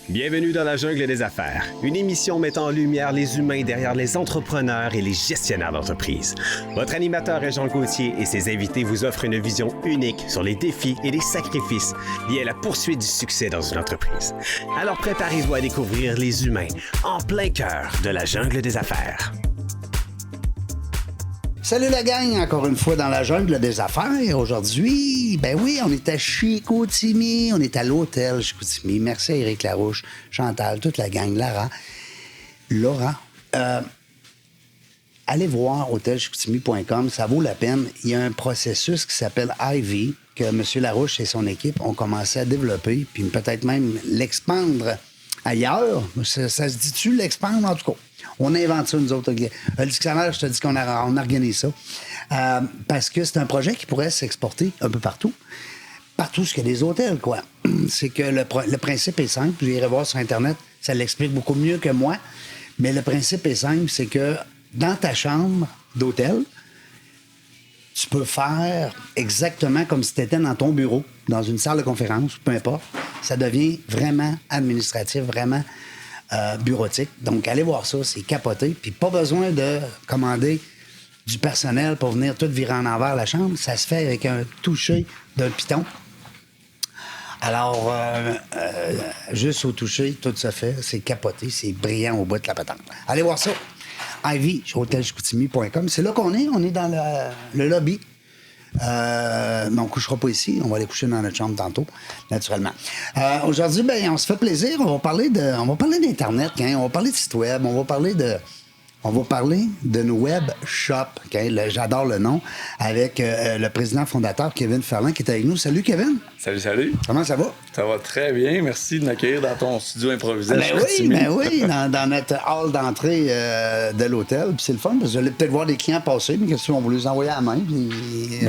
Bienvenue dans la jungle des affaires, une émission mettant en lumière les humains derrière les entrepreneurs et les gestionnaires d'entreprise. Votre animateur est Jean Gauthier et ses invités vous offrent une vision unique sur les défis et les sacrifices liés à la poursuite du succès dans une entreprise. Alors préparez-vous à découvrir les humains en plein cœur de la jungle des affaires. Salut la gang, encore une fois dans la jungle des affaires. Aujourd'hui, ben oui, on est à Chicoutimi, on est à l'hôtel Chicoutimi. Merci à Éric Larouche, Chantal, toute la gang, Laura. Allez voir hôtelchicoutimi.com, ça vaut la peine. Il y a un processus qui s'appelle Ivy, que M. Larouche et son équipe ont commencé à développer, puis peut-être même l'expandre ailleurs. Ça se dit-tu, l'expandre, en tout cas? On invente ça, nous autres. Le dictionnaire, je te dis qu'on organise ça. Parce que c'est un projet qui pourrait s'exporter un peu partout. Partout ce qu'il y a des hôtels, quoi. C'est que le principe est simple. Vous irez voir sur Internet, ça l'explique beaucoup mieux que moi. Mais le principe est simple, c'est que dans ta chambre d'hôtel, tu peux faire exactement comme si tu étais dans ton bureau, dans une salle de conférence, peu importe. Ça devient vraiment administratif, vraiment bureautique. Donc, allez voir ça, c'est capoté. Puis pas besoin de commander du personnel pour venir tout virer en envers la chambre. Ça se fait avec un toucher d'un piton. Alors, juste au toucher, tout se fait. C'est capoté, c'est brillant au bout de la patente. Allez voir ça. Ivy, hôtelchicoutimi.com. C'est là qu'on est. On est dans le lobby. Mais on ne couchera pas ici. On va aller coucher dans notre chambre tantôt, naturellement. Aujourd'hui, ben, on se fait plaisir. On va parler d'Internet, hein? On va parler de site web. On va parler de nos web shops. Okay? J'adore le nom. Avec le président fondateur, Kevin Ferland, qui est avec nous. Salut, Kevin. Salut. Comment ça va? Ça va très bien. Merci de m'accueillir dans ton studio improvisé. Ben oui, dans notre hall d'entrée de l'hôtel. Puis c'est le fun, parce que j'allais peut-être voir des clients passer, mais qu'est-ce qu'on va les envoyer à la main? Puis,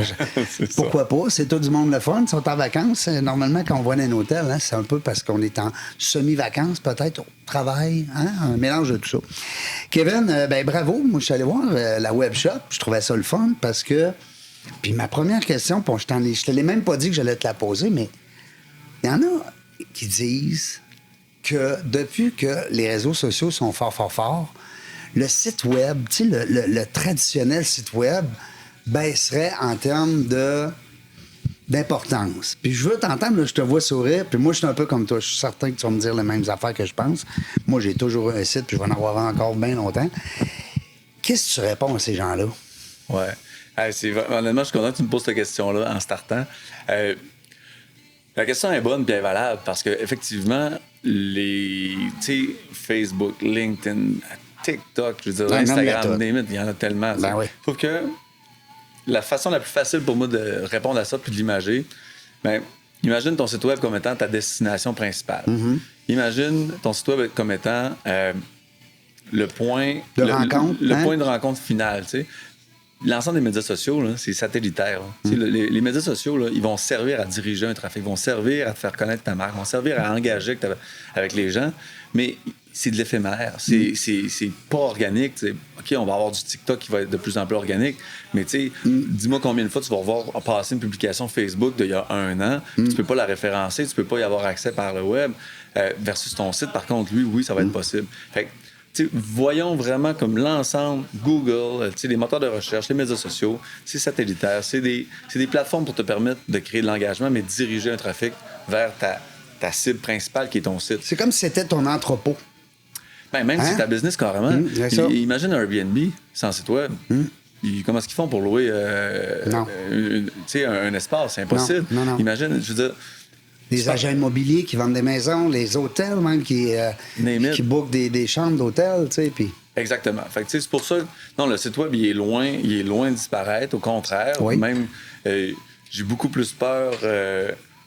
pourquoi pas? C'est tout du monde le fun. Ils sont en vacances. Normalement, quand on va dans un hôtel, hein, c'est un peu parce qu'on est en semi-vacances, peut-être, au travail, hein? Un mélange de tout ça. Kevin, ben bravo. Moi, je suis allé voir la web shop. Je trouvais ça le fun parce que... Puis ma première question, je te l'ai même pas dit que j'allais te la poser, mais il y en a qui disent que depuis que les réseaux sociaux sont forts, le site web, tu sais, le traditionnel site web baisserait en termes d'importance. Puis je veux t'entendre, là, je te vois sourire, puis moi, je suis un peu comme toi. Je suis certain que tu vas me dire les mêmes affaires que je pense. Moi, j'ai toujours un site, puis je vais en avoir encore bien longtemps. Qu'est-ce que tu réponds à ces gens-là? Ouais. Honnêtement, je suis content que tu me poses cette question-là en startant. La question est bonne et elle est valable parce qu'effectivement, Facebook, LinkedIn, TikTok, je veux dire, Instagram, il y en a tellement. Ben oui. Sauf que la façon la plus facile pour moi de répondre à ça puis de l'imager, ben, imagine ton site web comme étant ta destination principale. Mm-hmm. Imagine ton site web comme étant le point de rencontre final. Tu sais. L'ensemble des médias sociaux, là, c'est satellitaire. Les médias sociaux, là, ils vont servir à diriger un trafic, ils vont servir à te faire connaître ta marque, ils vont servir à engager avec les gens, mais c'est de l'éphémère. C'est pas organique. T'sais. OK, on va avoir du TikTok qui va être de plus en plus organique, mais dis-moi combien de fois tu vas revoir passer une publication Facebook d'il y a 1 an, tu peux pas la référencer, tu peux pas y avoir accès par le web, versus ton site, par contre, lui, oui, ça va être possible. Fait que, voyons vraiment comme l'ensemble, Google, les moteurs de recherche, les médias sociaux, c'est satellitaire, c'est des plateformes pour te permettre de créer de l'engagement, mais de diriger un trafic vers ta cible principale qui est ton site. C'est comme si c'était ton entrepôt. Ben, même si c'est ta business carrément. Imagine un Airbnb sans site web. Comment est-ce qu'ils font pour louer un espace? C'est impossible. Non. Imagine, je veux dire... Les agents immobiliers qui vendent des maisons, les hôtels même qui bookent des chambres d'hôtel, tu sais, puis... Exactement. Fait que, c'est pour ça que le site web, il est loin de disparaître. Au contraire, même, j'ai beaucoup plus peur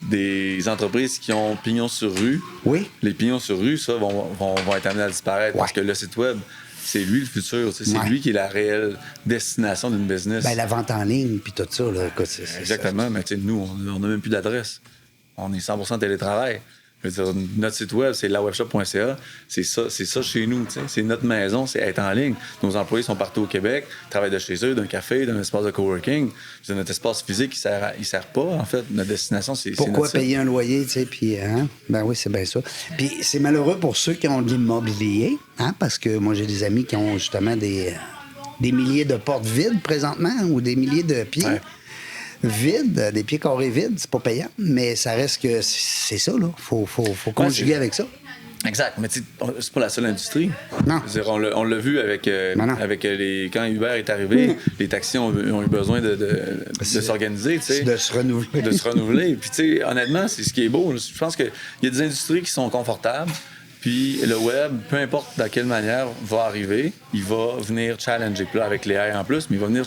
des entreprises qui ont pignon sur rue. Oui. Les pignons sur rue, ça, vont être amenés à disparaître parce que le site web, c'est lui le futur. C'est lui qui est la réelle destination d'une business. Ben, la vente en ligne, puis tout ça, là. Exactement. Mais nous, on n'a même plus d'adresse. On est 100% télétravail. Je veux dire, notre site web, c'est lawebshop.ca. C'est ça chez nous. T'sais. C'est notre maison, c'est être en ligne. Nos employés sont partout au Québec, travaillent de chez eux, d'un café, d'un espace de coworking. C'est notre espace physique, il sert pas, en fait. Notre destination, c'est Pourquoi notre payer un loyer, tu sais, puis, hein? Ben oui, c'est bien ça. Puis c'est malheureux pour ceux qui ont de l'immobilier, hein, parce que moi, j'ai des amis qui ont justement des milliers de portes vides présentement ou des milliers de pieds. Ouais. Vides, des pieds carrés vides, c'est pas payant, mais ça reste que c'est ça, là. Faut conjuguer avec ça. Exact. Mais tu sais, c'est pas la seule industrie. Non. Je veux dire, on l'a vu avec, non. quand Uber est arrivé, les taxis ont eu besoin de s'organiser, tu sais. De se renouveler. De se renouveler. Puis, tu sais, honnêtement, c'est ce qui est beau. Je pense qu'il y a des industries qui sont confortables. Puis le web, peu importe de quelle manière, va arriver, il va venir challenger. Puis là, avec les AI en plus, mais il va venir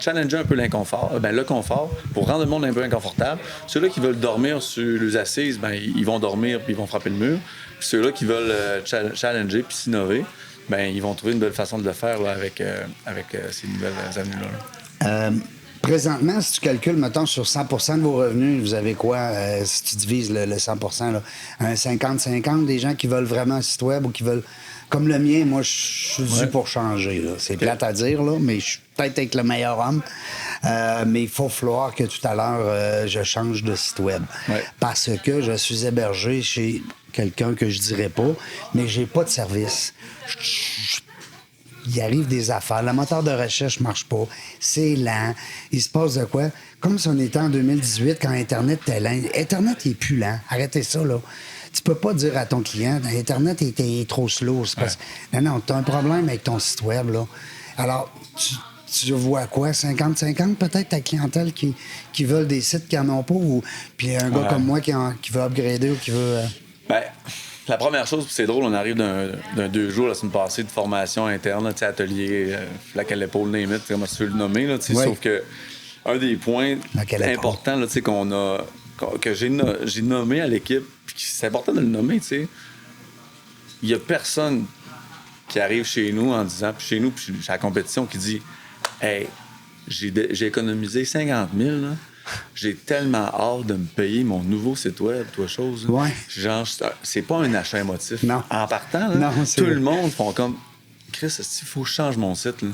challenger un peu l'inconfort, le confort, pour rendre le monde un peu inconfortable. Ceux-là qui veulent dormir sur les assises, ils vont dormir puis ils vont frapper le mur. Puis ceux-là qui veulent challenger puis s'innover, ils vont trouver une belle façon de le faire là, avec ces nouvelles avenues-là. Présentement, si tu calcules, mettons, sur 100 de vos revenus, vous avez quoi, si tu divises le 100 là, un 50-50 des gens qui veulent vraiment un site web ou qui veulent... Comme le mien, moi, je suis dû pour changer. Là. C'est plate à dire, là, mais je suis peut-être avec le meilleur homme. Mais il faut falloir que tout à l'heure, je change de site web. Ouais. Parce que je suis hébergé chez quelqu'un que je dirais pas, mais j'ai pas de service. Il arrive des affaires. Le moteur de recherche marche pas. C'est lent. Il se passe de quoi? Comme si on était en 2018, quand Internet était lent. Internet, il est plus lent. Arrêtez ça, là. Tu peux pas dire à ton client, Internet est trop slow. C'est parce... Non, tu as un problème avec ton site web, là. Alors, tu vois quoi? 50-50 peut-être ta clientèle qui veulent des sites qui n'en ont pas? Ou... Puis un gars comme moi qui veut upgrader ou qui veut... La première chose, c'est drôle, on arrive d'un 2 jours la semaine passée de formation interne, là, atelier, laquelle l'épaule name it, comment tu veux le nommer. Là, ouais. Sauf que un des points importants là, que j'ai nommé à l'équipe, puis c'est important de le nommer, il n'y a personne qui arrive chez nous en disant, puis chez nous, puis chez la compétition, qui dit « Hey, j'ai économisé 50 000, là. J'ai tellement hâte de me payer mon nouveau site web, toi chose. » Ouais. Genre, c'est pas un achat émotif. Non. En partant, là, non, tout le monde font comme Chris, il faut que je change mon site. Là.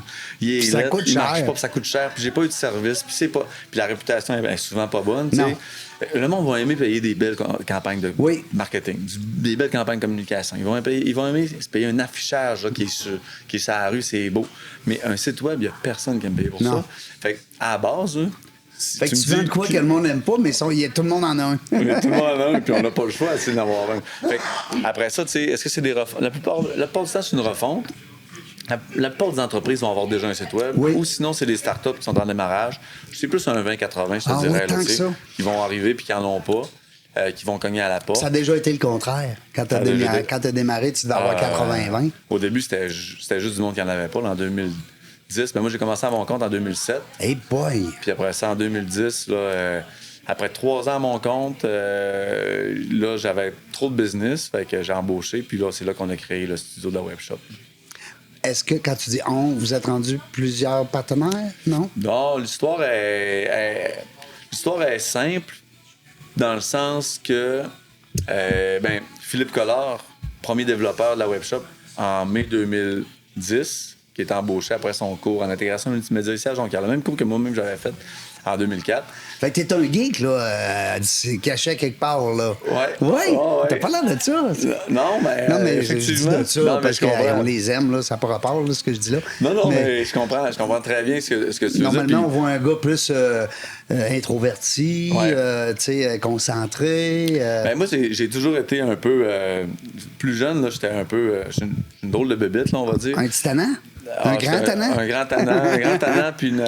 Ça coûte cher. Marche pas, puis ça coûte cher, puis j'ai pas eu de service, puis c'est pas. Puis la réputation est souvent pas bonne. Non. Le monde va aimer payer des belles campagnes de marketing, des belles campagnes de communication. Ils vont aimer se payer un affichage là, qui est sur la rue, c'est beau. Mais un site web, il y a personne qui aime payer pour ça. Fait à la base, fait que tu vends de quoi que le monde n'aime pas, mais tout le monde en a un. Tout le monde en a un, puis on n'a pas le choix d'en avoir un. Fait après ça, est-ce que c'est des refontes? La plupart du temps, c'est une refonte. La plupart des entreprises vont avoir déjà un site web. Oui. Ou sinon, c'est des startups qui sont en démarrage. C'est plus un 20-80, je te dirais. Tant là, que ça. Qui vont arriver puis qui n'en ont pas, qui vont cogner à la porte. Ça a déjà été le contraire. Quand tu as démarré, tu devais avoir 80-20. Au début, c'était juste du monde qui n'en avait pas. Là, en 2010, moi, j'ai commencé à mon compte en 2007. Hey boy! Puis après ça, en 2010, là, après 3 ans à mon compte, là, j'avais trop de business. Fait que j'ai embauché. Puis là, c'est là qu'on a créé le studio de la webshop. Est-ce que quand tu dis on, vous êtes rendu plusieurs partenaires? Non? Non, l'histoire est simple dans le sens que Philippe Collard, premier développeur de la webshop en mai 2010, qui est embauché après son cours en intégration multimédia ici à Jonquière, le même cours que moi-même j'avais fait en 2004. Fait que t'es un geek, là, c'est caché quelque part, là. Ouais. Ouais? T'as pas l'air de ça? Non, mais je dis effectivement. de ça Non, parce qu'on les aime, là, ça n'a pas rapport, là, ce que je dis là. Non, mais je comprends très bien ce que tu veux dire. Normalement, on voit un gars plus introverti, tu sais, concentré. Moi, j'ai toujours été un peu... plus jeune, là, j'étais un peu... une drôle de bébête, là, on va dire. Un petit tannant? Un grand tannant? Un grand tannant, puis une...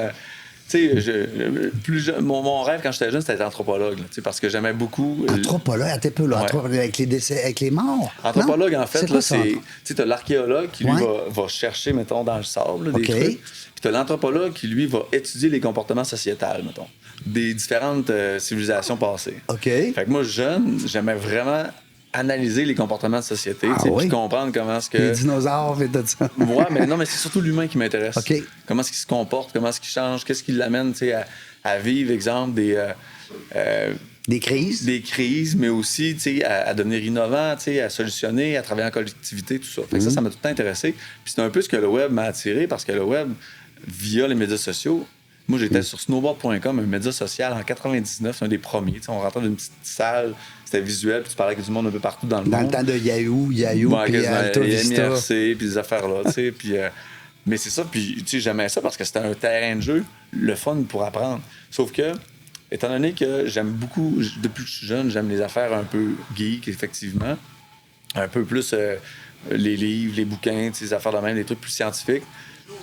Tu sais, mon rêve quand j'étais jeune, c'était d'être anthropologue, là, parce que j'aimais beaucoup... Anthropologue, attends un peu, là, avec les décès, avec les morts. Anthropologue, en fait, là, c'est... Tu sais, t'as l'archéologue qui, lui, va chercher, mettons, dans le sable, là, des trucs. Puis t'as l'anthropologue qui, lui, va étudier les comportements sociétals, mettons, des différentes civilisations passées. OK. Fait que moi, jeune, j'aimais vraiment analyser les comportements de société, puis comprendre comment est-ce que... Les dinosaures et tout ça. Ouais, mais non, mais c'est surtout l'humain qui m'intéresse. OK. Comment est-ce qu'il se comporte, comment est-ce qu'il change, qu'est-ce qui l'amène, tu sais, à vivre, exemple, des... Des crises. Des crises, mais aussi, tu sais, à devenir innovant, tu sais, à solutionner, à travailler en collectivité, tout ça. Fait que ça m'a tout le temps intéressé. Puis c'est un peu ce que le web m'a attiré, parce que le web, via les médias sociaux, moi, j'étais sur snowboard.com, un média social en 99, c'est un des premiers. Tu sais, on rentrait dans une petite salle, c'était visuel, puis tu parlais avec du monde un peu partout dans le monde. Dans le temps de Yahoo, puis Alta Vista. MIRC, puis des affaires-là, tu sais, puis... mais c'est ça, puis tu sais, j'aimais ça parce que c'était un terrain de jeu, le fun pour apprendre. Sauf que, étant donné que j'aime beaucoup, depuis que je suis jeune, j'aime les affaires un peu geek, effectivement. Un peu plus les livres, les bouquins, les affaires de même, des trucs plus scientifiques.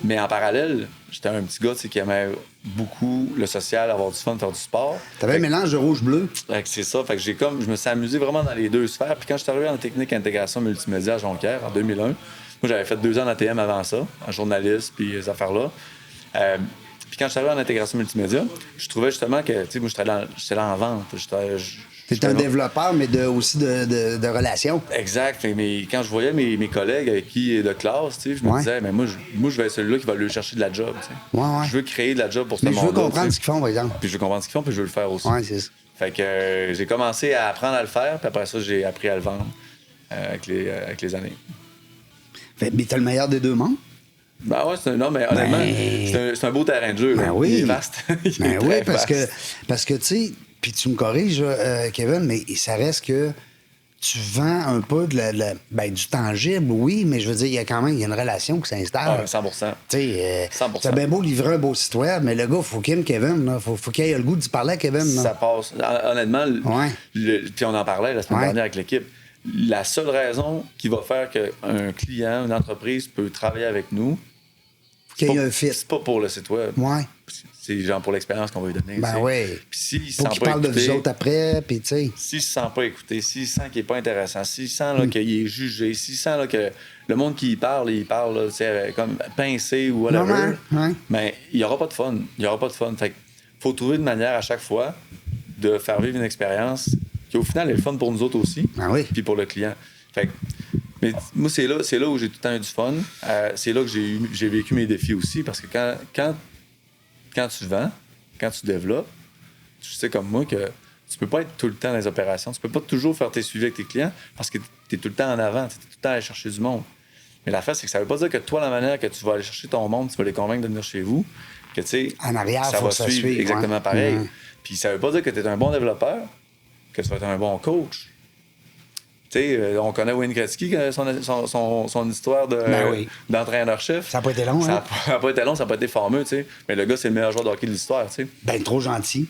Mais en parallèle, j'étais un petit gars qui aimait beaucoup le social, avoir du fun, faire du sport. T'avais un mélange de rouge-bleu. C'est ça. Fait que je me suis amusé vraiment dans les deux sphères. Puis quand je suis arrivé en technique intégration multimédia à Jonquière en 2001, moi, j'avais fait 2 ans d'ATM avant ça, en journaliste, puis ces affaires-là. Puis quand je suis arrivé en intégration multimédia, je trouvais justement que, tu sais, moi, j'étais là en vente. T'es un développeur, mais aussi de relations. Exact. Mais quand je voyais mes collègues avec qui de classe, tu sais, je me disais, mais moi, je vais être celui-là qui va aller chercher de la job. Tu sais. Ouais. Je veux créer de la job pour ce monde-là. Mais je veux comprendre ce qu'ils font, par exemple. Puis je veux comprendre ce qu'ils font, puis je veux le faire aussi. Ouais, c'est ça. Fait que j'ai commencé à apprendre à le faire, puis après ça, j'ai appris à le vendre avec les années. Mais t'as le meilleur des deux mondes. Ben ouais, mais honnêtement, c'est un beau terrain de jeu. Ben oui. Il est vaste. parce que tu sais, puis tu me corriges, Kevin, mais ça reste que tu vends un peu du tangible, oui, mais je veux dire, il y a quand même une relation qui s'installe. 100%. Tu sais, 100%. c'est bien beau livrer un beau site web, mais le gars, faut qu'il aime Kevin, là. Faut qu'il ait le goût d'y parler à Kevin. Là. Ça passe. Honnêtement, puis on en parlait la semaine dernière avec l'équipe. La seule raison qui va faire qu'un client, une entreprise peut travailler avec nous, qu'il y ait un fit. C'est pas pour le site web. Ouais. C'est genre pour l'expérience qu'on va lui donner. Ben oui. Puis s'il se faut sent qu'il pas parle écouté, de vous autres après, puis tu sais. S'il se sent pas écouté, s'il sent qu'il est pas intéressant, s'il sent là, qu'il est jugé, s'il sent là, que le monde qui il parle là, comme pincé ou whatever, mais il y aura pas de fun. Il y aura pas de fun. Fait que faut trouver une manière à chaque fois de faire vivre une expérience qui au final est le fun pour nous autres aussi, puis pour le client. Fait que, mais moi, c'est là où j'ai tout le temps eu du fun. C'est là que j'ai vécu mes défis aussi, parce que quand tu vends, quand tu développes, tu sais comme moi que tu peux pas être tout le temps dans les opérations. Tu peux pas toujours faire tes suivis avec tes clients parce que tu es tout le temps en avant, tu es tout le temps à aller chercher du monde. Mais l'affaire, c'est que ça veut pas dire que toi, la manière que tu vas aller chercher ton monde, tu vas les convaincre de venir chez vous, que tu sais, en arrière, ça va suivre exactement pareil. Puis ça veut pas dire que tu es un bon développeur, que tu vas être un bon coach. Tu sais, on connaît Wayne Gretzky, son histoire d'entraîneur-chef. Ça n'a pas été long, Ça n'a pas été long, ça n'a pas été fameux, tu sais. Mais le gars, c'est le meilleur joueur de hockey de l'histoire, tu sais. Ben, trop gentil.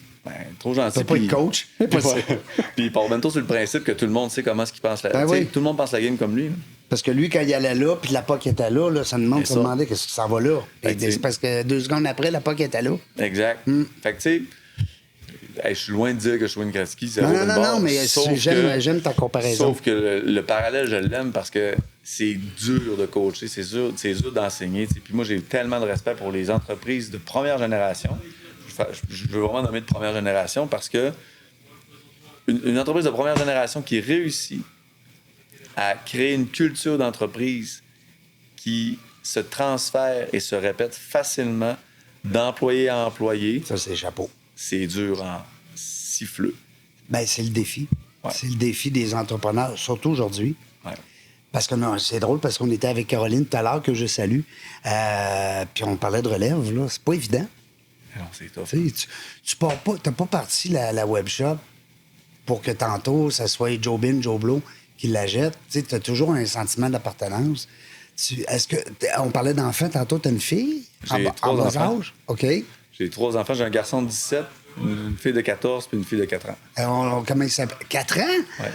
Trop gentil. Tu peux pas être coach. Puis il part même sur le principe que tout le monde sait comment est-ce qu'il pense la game. Tout le monde pense la game comme lui. Là. Parce que lui, quand il allait là, puis la POC était là, ça me demande de se demander qu'est-ce que ça va là. C'est parce que 2 secondes après, la POC était là. Exact. Fait que, tu sais, je suis loin de dire que je suis Wayne Gretzky. Non, mais j'aime ta comparaison. Sauf que le parallèle, je l'aime parce que c'est dur de coacher, c'est dur d'enseigner. Puis moi, j'ai tellement de respect pour les entreprises de première génération. Je veux vraiment nommer de première génération parce que une entreprise de première génération qui réussit à créer une culture d'entreprise qui se transfère et se répète facilement d'employé à employé. Ça, c'est chapeau. C'est dur en siffleux. Ben, c'est le défi. Ouais. C'est le défi des entrepreneurs, surtout aujourd'hui. Ouais. Parce que c'est drôle, parce qu'on était avec Caroline tout à l'heure, que je salue. Puis on parlait de relève, là. C'est pas évident. Non, c'est tough. Tu pars pas, t'as pas parti la web shop pour que tantôt, ça soit Joe Bin, Joe Blow qui la jette. Tu as toujours un sentiment d'appartenance. Est-ce que on parlait d'enfants, tantôt, t'as une fille? J'ai 3 enfants. Âge? OK. J'ai 3 enfants. J'ai un garçon de 17, une fille de 14 puis une fille de 4 ans. Comment il s'appelle? 4 ans? Oui.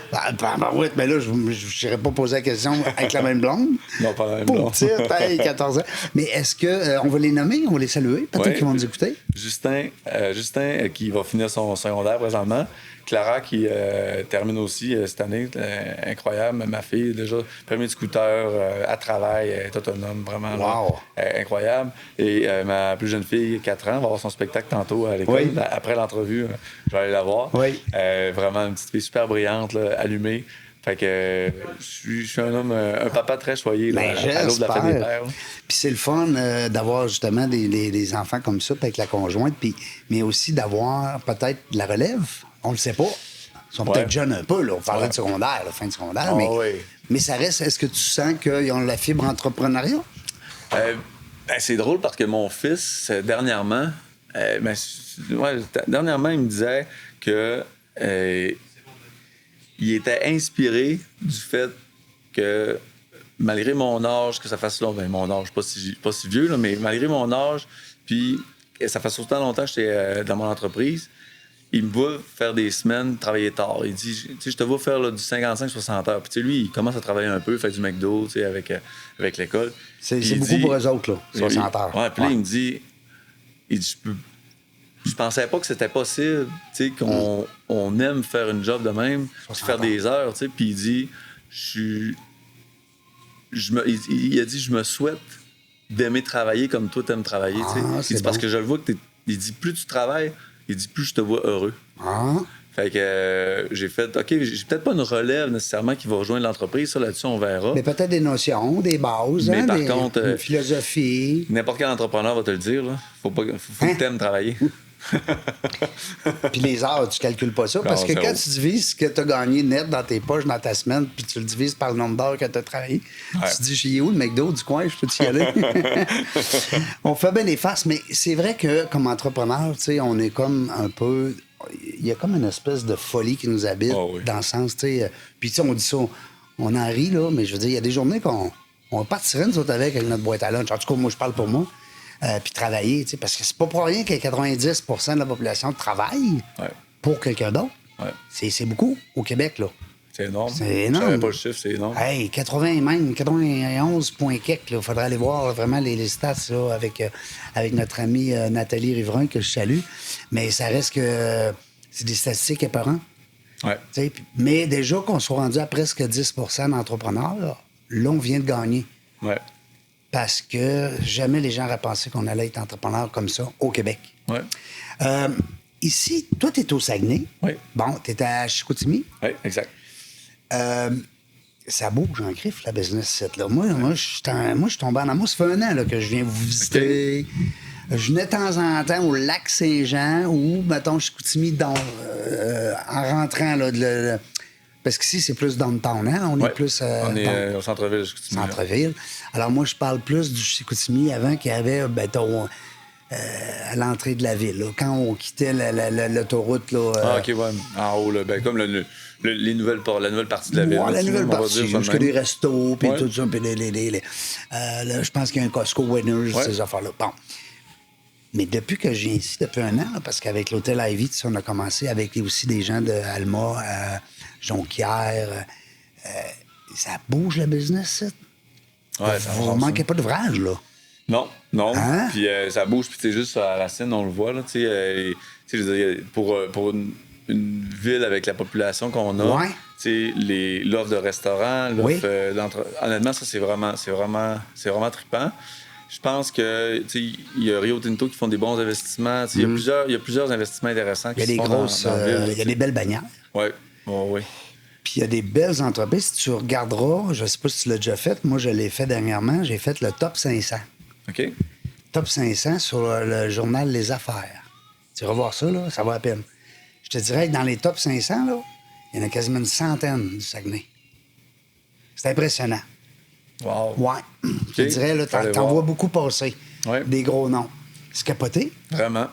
Oui, mais là, je n'irais pas poser la question avec la même blonde. Non, pas la même blonde. Petite, 14 ans. Mais est-ce qu'on va les nommer? On va les saluer? Peut-être qu'ils vont nous écouter. Justin, qui va finir son secondaire présentement. Clara, qui termine aussi cette année. Incroyable. Ma fille, déjà, permis de scooter, à travail, elle est autonome, vraiment. Wow. Là, incroyable. Et ma plus jeune fille, 4 ans, va avoir son spectacle tantôt à l'école. Oui. Après l'entrevue, je vais aller la voir. Oui. Vraiment une petite fille super brillante, là, allumée. Fait que je suis un homme, un papa très choyé là, à l'autre de la fête des pères. Puis c'est le fun d'avoir justement des enfants comme ça, puis avec la conjointe, mais aussi d'avoir peut-être de la relève. On le sait pas. Ils sont peut-être jeunes un peu, là. On parlait de secondaire, la fin de secondaire, mais ça reste... Est-ce que tu sens qu'ils ont la fibre entrepreneuriale? C'est drôle parce que mon fils, dernièrement, dernièrement, il me disait que il était inspiré du fait que malgré mon âge, que ça fasse longtemps, mon âge, pas si vieux, là, mais malgré mon âge, puis ça fait autant longtemps que j'étais dans mon entreprise, il me voit faire des semaines, travailler tard. Il dit, tu sais, je te vois faire là, du 55-60 heures. Puis, tu sais, lui, il commence à travailler un peu, fait du McDo, tu sais, avec l'école. C'est beaucoup pour eux autres, là, 60 heures. Ouais, puis là, il me dit, je pensais pas que c'était possible, tu sais, qu'on aime faire une job de même, puis faire des heures, tu sais. Puis il dit, il a dit, je me souhaite d'aimer travailler comme toi t'aimes travailler, tu sais. Il dit, parce que je le vois que il dit, plus tu travailles, il dit, plus je te vois heureux. Fait que j'ai fait, OK, j'ai peut-être pas une relève nécessairement qui va rejoindre l'entreprise. Ça, là-dessus, on verra. Mais peut-être des notions, des bases, mais par contre, une philosophie. N'importe quel entrepreneur va te le dire, là. Faut que t'aimes travailler. Puis les heures, tu calcules pas ça. Parce que quand tu divises ce que tu as gagné net dans tes poches dans ta semaine, puis tu le divises par le nombre d'heures que tu as travaillé, tu te dis, chez où le McDo du coin, je peux y aller? On fait bien les farces, mais c'est vrai que comme entrepreneur, tu sais, on est comme un peu. Il y a comme une espèce de folie qui nous habite dans le sens, tu sais. Puis, tu sais, on dit ça, on en rit, là, mais je veux dire, il y a des journées qu'on partirait, nous autres, avec notre boîte à lunch. En tout cas, moi, je parle pour moi. Puis travailler, tu sais, parce que c'est pas pour rien que 90 de la population travaille pour quelqu'un d'autre. C'est beaucoup au Québec, là. C'est énorme. C'est énorme. Je savais pas le chiffre, c'est énorme. Hey, 91 points quelques, là. Il faudrait aller voir vraiment les stats, là, avec notre amie Nathalie Riverain, que je salue. Mais ça reste que c'est des statistiques épeurantes. Mais déjà qu'on soit rendu à presque 10 d'entrepreneurs, là, on vient de gagner. Parce que jamais les gens auraient pensé qu'on allait être entrepreneur comme ça au Québec. Ici, toi, tu es au Saguenay. Bon, tu es à Chicoutimi. Oui, exact. Ça bouge en griffe, la business site. Là. Moi, je suis tombé en amour. Ça fait un an là, que je viens vous visiter. Je venais de temps en temps au lac Saint-Jean ou, mettons, Chicoutimi, en rentrant là, parce qu'ici, c'est plus downtown, hein? On est plus... on est au centre-ville de Chicoutimi. Centre-ville. Alors, moi, je parle plus du Chicoutimi avant qu'il y avait, à l'entrée de la ville, là, quand on quittait l'autoroute. Là, OK, en haut, là, comme la nouvelle partie de la ville. La nouvelle partie, jusqu'à des restos, puis tout ça. Puis là, je pense qu'il y a un Costco Winners, ces affaires-là. Bon. Mais depuis que je viens ici, depuis un an, là, parce qu'avec l'hôtel Ivy, on a commencé avec aussi des gens de Alma, Jonquière. Ça bouge, le business, ça. Vous ne manquez pas d'ouvrage, là. Non. Hein? Puis ça bouge, puis juste à la scène, on le voit, là, tu sais, pour une ville avec la population qu'on a, tu sais, l'offre de restaurants, l'offre honnêtement, ça, c'est vraiment trippant. Je pense que il y a Rio Tinto qui font des bons investissements. Il y a plusieurs investissements intéressants qui se font dans la ville. Il y a des belles bannières. Oui. Puis il y a des belles entreprises. Si tu regarderas, je ne sais pas si tu l'as déjà fait, moi je l'ai fait dernièrement, j'ai fait le Top 500. OK. Top 500 sur le journal Les Affaires. Tu vas voir ça, là, ça vaut la peine. Je te dirais que dans les Top 500, là, il y en a quasiment une centaine du Saguenay. C'est impressionnant. Wow. Ouais. Je te dirais, là, t'en vois beaucoup passer. Des gros noms. C'est capoté. Vraiment.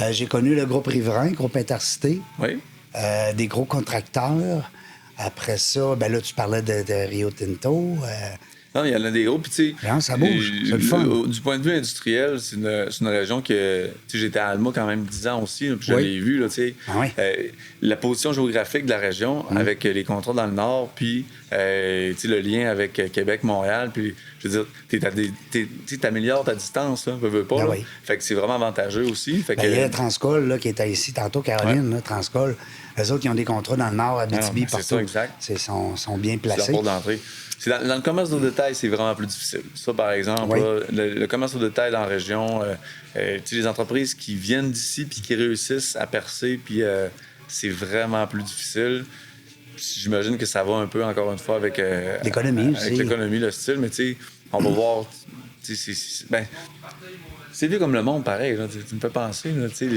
J'ai connu le groupe Riverain, groupe Intercité. Des gros contracteurs. Après ça, ben là, tu parlais de Rio Tinto. Non, il y en a des gros. Puis, tu sais, ça bouge. C'est le fun. Du point de vue industriel, c'est une région que. Tu sais, j'étais à Alma quand même 10 ans aussi, là, puis je l'ai vu, là, tu sais. La position géographique de la région, avec les contrats dans le nord, puis, tu sais, le lien avec Québec, Montréal, puis, je veux dire, tu améliores ta distance, là, veux pas. Là. Fait que c'est vraiment avantageux aussi. Fait que... il y a Transcol, là, qui était ici tantôt, Caroline, là, Transcol. Eux autres, ils ont des contrats dans le nord, à Abitibi, partout. C'est ça, exact. Ils sont bien placés. C'est leur porte d'entrée. Dans le commerce au détail, c'est vraiment plus difficile. Ça, par exemple, là, le commerce au détail dans la région, les entreprises qui viennent d'ici puis qui réussissent à percer, puis c'est vraiment plus difficile. J'imagine que ça va un peu, encore une fois, avec l'économie, avec l'économie, le style, mais tu sais, on va voir... C'est vieux comme le monde, pareil. Là, tu me fais penser, là, tu sais...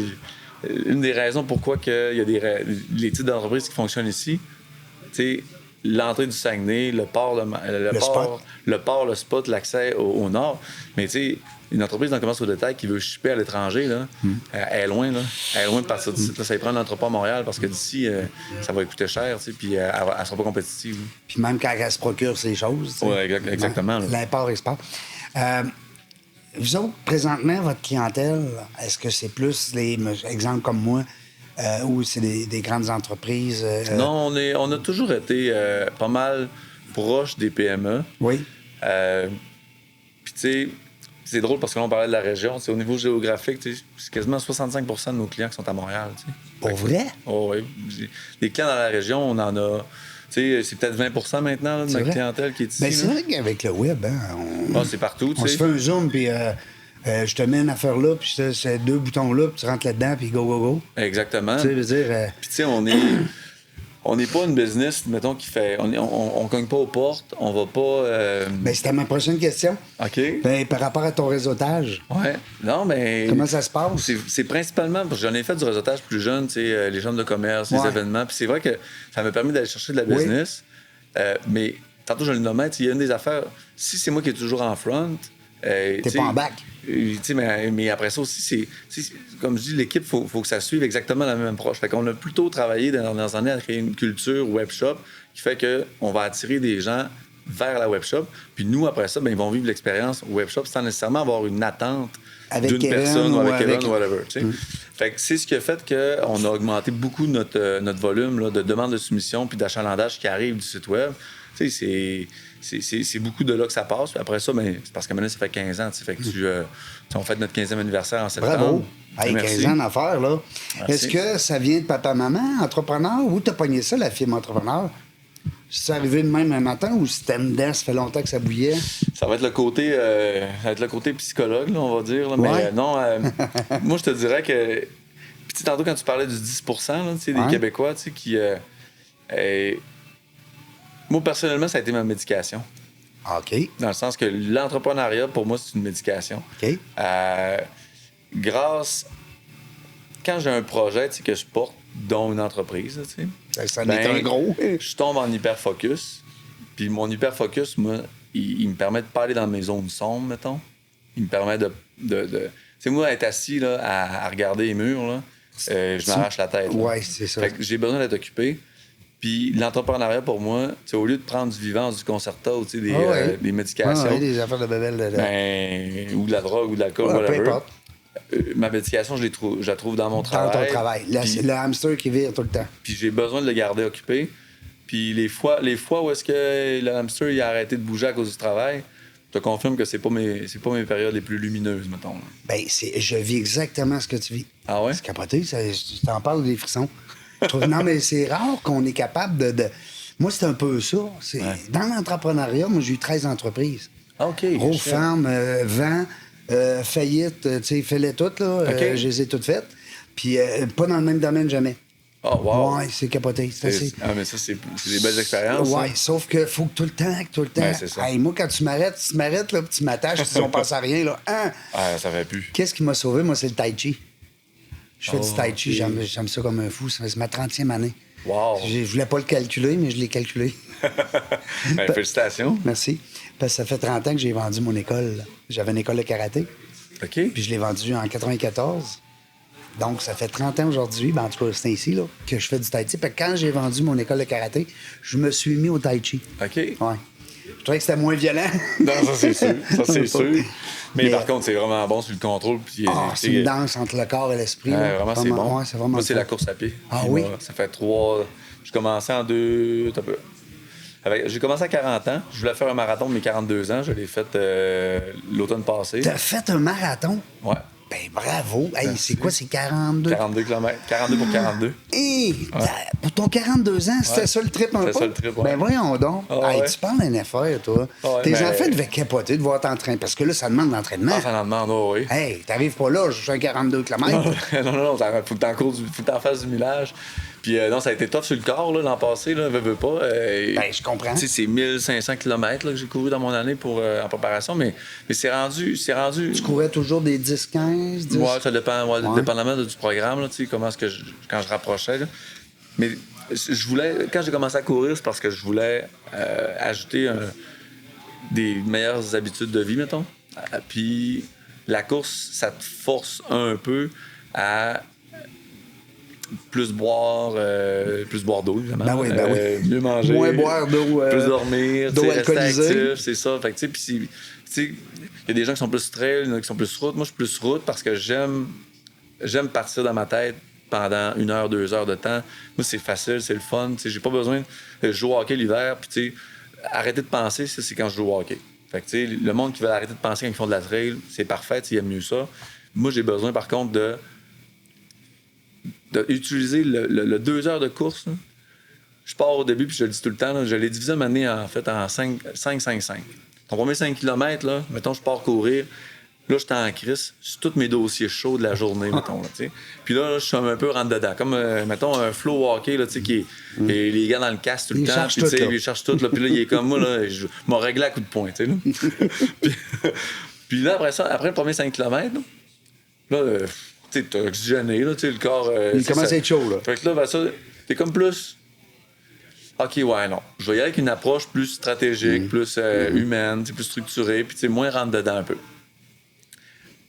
une des raisons pourquoi il y a les types d'entreprises qui fonctionnent ici, tu sais, l'entrée du Saguenay, le port, le spot, l'accès au nord. Mais tu sais, une entreprise dans le commerce au détail qui veut shipper à l'étranger, là, elle est loin. Là. Elle est loin de partir d'ici. Ça y prend un entrepôt à Montréal parce que d'ici, ça va coûter cher, puis elle ne sera pas compétitive. Puis même quand elle se procure ces choses. Oui, exactement. L'import-export. Vous autres, présentement, votre clientèle, est-ce que c'est plus les exemples comme moi ou c'est des grandes entreprises? Non, on a toujours été pas mal proche des PME. Oui. Puis tu sais, c'est drôle parce que là, on parlait de la région. Au niveau géographique, c'est quasiment 65 de nos clients qui sont à Montréal. Pour vrai? Oh, oui. Les clients dans la région, on en a... C'est peut-être 20 maintenant là, de notre clientèle qui est ici. Bien, c'est vrai qu'avec le web, c'est partout. On se fait un zoom, puis je te mets une affaire là, puis c'est 2 boutons là, puis tu rentres là-dedans, puis go, go, go. Exactement. Tu sais, veux dire... Puis tu sais, on n'est pas une business, mettons, qui fait... On cogne pas aux portes, on va pas... Bien, c'était ma prochaine question. OK. Bien, par rapport à ton réseautage. Ouais. Non, mais... Comment ça se passe? C'est principalement... Parce que j'en ai fait du réseautage plus jeune, tu sais, les chambres de commerce, les événements. Puis c'est vrai que ça m'a permis d'aller chercher de la business. Mais tantôt, je le nommais, il y a une des affaires... Si c'est moi qui est toujours en front... T'es pas en back. Mais après ça aussi, comme je dis, l'équipe, il faut que ça suive exactement la même approche. Fait qu'on a plutôt travaillé dans les dernières années à créer une culture webshop qui fait qu'on va attirer des gens vers la webshop. Puis nous, après ça, ils vont vivre l'expérience webshop sans nécessairement avoir une attente d'une personne ou avec Kevin ou whatever. Fait que c'est ce qui a fait qu'on a augmenté beaucoup notre volume là, de demandes de soumission puis d'achalandage qui arrive du site web. C'est beaucoup de là que ça passe. Puis après ça, c'est parce que maintenant, ça fait 15 ans. Fait que on fête notre 15e anniversaire en septembre. Bravo! Hey, 15 ans d'affaires, là. Merci. Est-ce que ça vient de papa-maman, entrepreneur, ou t'as pogné ça, la firme entrepreneur? C'est arrivé de même un matin ou c'était dedans, ça fait longtemps que ça bouillait? Ça va être le côté psychologue, là, on va dire. Là. Mais non, moi, je te dirais que... Puis tantôt, quand tu parlais du 10 là, des Québécois qui... Moi, personnellement, ça a été ma médication. OK. Dans le sens que l'entrepreneuriat, pour moi, c'est une médication. OK. Quand j'ai un projet que je porte, dont une entreprise, ça est un gros. Je tombe en hyper-focus. Puis mon hyper-focus, moi, il me permet de pas aller dans mes zones sombres, mettons. Il me permet de... Tu sais, moi, être assis là, à regarder les murs, là, je m'arrache la tête. Oui, c'est ça. Fait que j'ai besoin d'être occupé. Puis l'entrepreneuriat, pour moi, au lieu de prendre du vivant, du Concerta ou des médications... des affaires de bébelle. Ou de la drogue ou de l'alcool, whatever. Peu importe. Ma médication, je la trouve dans mon travail. Dans ton travail. C'est le hamster qui vire tout le temps. Puis j'ai besoin de le garder occupé. Puis les fois où est-ce que le hamster il a arrêté de bouger à cause du travail, je te confirme que c'est pas mes périodes les plus lumineuses, mettons. Bien, je vis exactement ce que tu vis. Ah ouais? C'est capoté, tu t'en parles des frissons. Non, mais c'est rare qu'on est capable de... Moi, c'est un peu ça. Dans l'entrepreneuriat, moi, j'ai eu 13 entreprises. OK. Gros ferme, vent, faillite, tu sais, fais-les toutes, là. Okay. Je les ai toutes faites. Puis pas dans le même domaine, jamais. Oh, wow. Ouais, c'est capoté. Ah, mais ça, c'est des belles expériences. Ouais, sauf que faut que tout le temps. Ouais, c'est ça. Hey, moi, quand tu m'arrêtes, là, puis tu m'attaches, si on pense à rien, là. Ah, ça va plus. Qu'est-ce qui m'a sauvé, moi, c'est le tai chi. Je fais du tai chi, j'aime ça comme un fou. C'est ma 30e année. Wow. Je voulais pas le calculer, mais je l'ai calculé. Félicitations. Merci. Parce que ça fait 30 ans que j'ai vendu mon école. J'avais une école de karaté. OK. Puis je l'ai vendue en 94. Donc, ça fait 30 ans aujourd'hui, en tout cas, c'est ici, là, que je fais du tai chi. Puis quand j'ai vendu mon école de karaté, je me suis mis au tai chi. OK. Ouais. Je trouvais que c'était moins violent. Non, ça, c'est sûr. Ça, c'est sûr. Mais par contre, c'est vraiment bon sur le contrôle. Puis, c'est une danse entre le corps et l'esprit. Vraiment, c'est bon. Ouais, c'est vraiment moi, c'est la course à pied. Ah puis, oui? Moi, ça fait 3... Je commençais en 2... J'ai commencé à 40 ans. Je voulais faire un marathon de mes 42 ans. Je l'ai fait l'automne passé. T'as fait un marathon? Ouais. Ben bravo! Hey, c'est quoi, c'est 42? 42 km. 42 pour 42. Hé! Pour ton 42 ans, c'était ça le trip un peu? C'était ça le trip, ouais. Ben voyons donc. Ah, hey, ouais. Tu parles d'un affaire, toi. Ah, ouais, Tes enfants devaient capoter de voir t'entraîner, parce que là, ça demande l'entraînement. Ah, ça en demande, oui. Hey, t'arrives pas là, je suis un 42 km. Non, faut que t'en fasses du millage. Puis non, ça a été tough sur le corps là, l'an passé, là, veux pas. Ben, je comprends. Tu sais, c'est 1500 km là, que j'ai couru dans mon année en préparation, mais c'est rendu. Tu courais toujours des 10-15? 10... Ouais, ça dépend, dépendamment du programme, là, tu sais, quand je rapprochais. Là. Mais je voulais, quand j'ai commencé à courir, c'est parce que je voulais ajouter des meilleures habitudes de vie, mettons. Puis la course, ça te force un peu à plus boire d'eau, évidemment. Ben oui. Mieux manger. Moins boire d'eau. Plus dormir. D'eau rester alcoolisée. actif, c'est ça. Fait que, tu sais, il y a des gens qui sont plus trail, il y en a qui sont plus route. Moi, je suis plus route parce que j'aime partir dans ma tête pendant 1 heure, 2 heures de temps. Moi, c'est facile, c'est le fun. Tu sais, j'ai pas besoin de jouer au hockey l'hiver. Puis, tu sais, arrêter de penser, ça, c'est quand je joue au hockey. Fait que, tu sais, le monde qui veut arrêter de penser quand ils font de la trail, c'est parfait, ils aiment mieux ça. Moi, j'ai besoin, par contre, d'utiliser le 2 heures de course. Là. Je pars au début, puis je le dis tout le temps, là, je l'ai divisé ma année en 5-5-5. Ton premier 5 km, là, mettons, je pars courir. Là, j'étais en crise sur tous mes dossiers chauds de la journée, mettons. Là, puis là, je suis un peu rentre dedans. Comme, mettons, un flow hockey, là, qui est les gars dans le casque tout le temps. Puis, ils cherchent tout. Là, puis là, il est comme moi, là, je m'en réglé à coup de poing. Là. puis là, après le premier 5 km, là, t'es oxygéné, là, le corps... il commence à être chaud, là. Fait que là, ben, ça, t'es comme plus... OK, ouais, non. Je vais y aller avec une approche plus stratégique, plus humaine, plus structurée, puis moins rentre dedans un peu.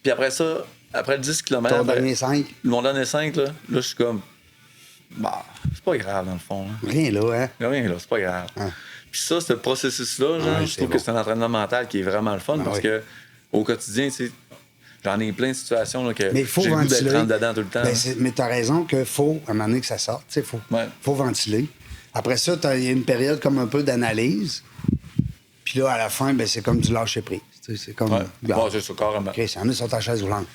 Puis après ça, après le 10 km... Ton dernier 5? Mon dernier 5, là, je suis comme... Bah, c'est pas grave, dans le fond. Là. Rien là, hein? Rien là, c'est pas grave. Ah. Puis ça, ce processus-là, genre, je trouve que c'est un entraînement mental qui est vraiment le fun, parce que au quotidien, tu sais, j'en ai plein de situations là, que j'ai le goût d'être rentre dedans tout le temps. Mais t'as raison qu'il faut, à un moment donné que ça sorte, il faut ventiler. Après ça, il y a une période comme un peu d'analyse. Puis là, à la fin, c'est comme du lâcher-prise. C'est comme... c'est ça, carrément. OK, ça en est sur ta chaise roulante.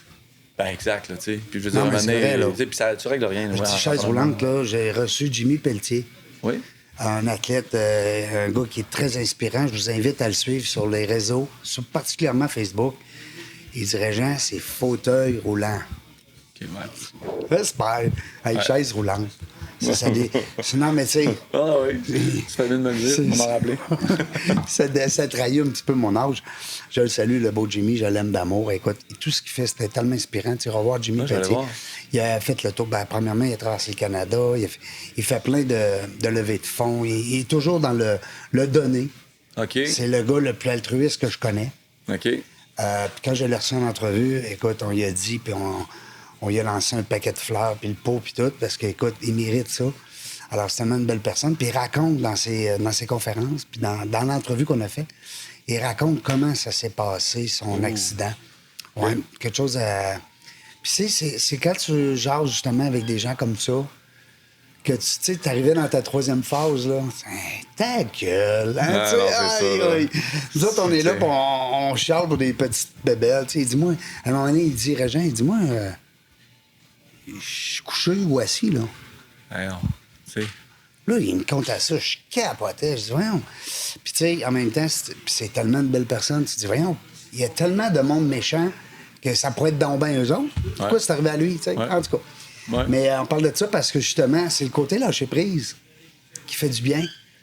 Ben exact, là, tu sais. Puis je veux dire, puis ça, tu règles rien. Une petite chaise roulante, là, j'ai reçu Jimmy Pelletier. Oui. Un athlète, un gars qui est très inspirant. Je vous invite à le suivre sur les réseaux, particulièrement Facebook. Il dirait, Jean, c'est fauteuil roulant. OK, ouais. J'espère. Avec chaise roulante. Non, mais tu sais... Ah oui, tu fais bien de me le dire, on m'en rappeler. ça trahit un petit peu mon âge. Je le salue, le beau Jimmy, je l'aime d'amour. Écoute, tout ce qu'il fait, c'était tellement inspirant. Tu revoir Jimmy Pelletier. Il a fait le tour. Premièrement, il a traversé le Canada. Il fait plein de levées de fonds. Il est toujours dans le donner. OK. C'est le gars le plus altruiste que je connais. OK. Puis quand je l'ai reçu en entrevue, écoute, on lui a dit, puis on lui a lancé un paquet de fleurs, puis le pot, puis tout, parce qu'écoute, il mérite ça. Alors, c'est tellement une belle personne. Puis il raconte dans ses conférences, puis dans l'entrevue qu'on a faite, il raconte comment ça s'est passé, son accident. Ouais, quelque chose à... Puis c'est quand tu jases justement avec des gens comme ça, que tu sais, t'arrivais dans ta 3e phase, là. Ta gueule, hein? Nous autres, on est là, puis on chiale pour des petites bébelles. Il dit, moi, à un moment donné, il dit, Régent, il dit, moi, je suis couché ou assis, là. Non, tu sais. Là, il me compte à ça, je capotais. Je dis, voyons. Puis, tu sais, en même temps, c'est tellement de belles personnes. Tu dis, voyons, il y a tellement de monde méchant que ça pourrait être donc bien eux autres. Pourquoi c'est arrivé à lui, tu sais? En tout cas. Ouais. Mais on parle de ça parce que, justement, c'est le côté lâcher-prise qui fait du bien.